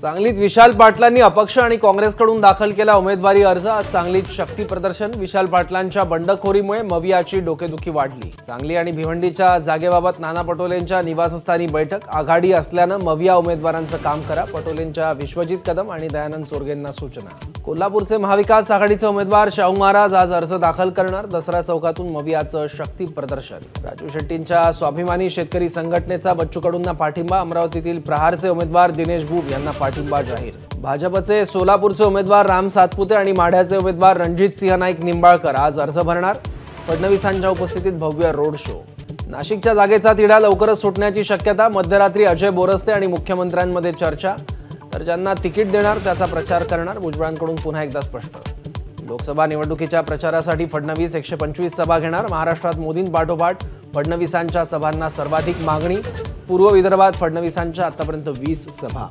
सांगलीत विशाल पाटलांनी अपक्ष आणि काँग्रेसकडून दाखल केला उमेदवारी अर्ज। आज सांगलीत शक्ती प्रदर्शन। विशाल पाटलांच्या बंडखोरीमुळे मवियाची डोकेदुखी वाढली। सांगली आणि भिवंडीच्या जागेबाबत नाना पटोलेंच्या निवासस्थानी बैठक। आघाडी असल्याने मविया उमेदवारांचं काम करा, पटोलेंच्या विश्वजित कदम आणि दयानंद चोरगेंना सूचना। कोल्हापूरचे महाविकास आघाडीचे उमेदवार शाहू महाराज आज अर्ज दाखल करणार। दसरा चौकातून मवियाचं शक्ती प्रदर्शन। राजू शेट्टींच्या स्वाभिमानी शेतकरी संघटनेचा बच्चू कडूंना पाठिंबा। अमरावतीतील प्रहारचे उमेदवार दिनेश बुब यांना पाठिंबा जाहीर। भाजपचे सोलापूरचे उमेदवार राम सातपुते आणि माढ्याचे उमेदवार रणजित सिंह नाईक निंबाळकर आज अर्ज भरणार। फडणवीसांच्या उपस्थितीत भव्य रोड शो। नाशिकच्या जागेचा तिढा लवकरच सुटण्याची शक्यता। मध्यरात्री अजय बोरस्ते आणि मुख्यमंत्र्यांमध्ये चर्चा। तर ज्यांना तिकीट देणार त्याचा प्रचार करणार, भुजबळांकडून पुन्हा एकदा स्पष्ट। लोकसभा निवडणुकीच्या प्रचारासाठी फडणवीस 125 सभा घेणार। महाराष्ट्रात मोदींपाठोपाठ फडणवीसांच्या सभांना सर्वाधिक मागणी। पूर्व विदर्भात फडणवीसांच्या आतापर्यंत 20 सभा।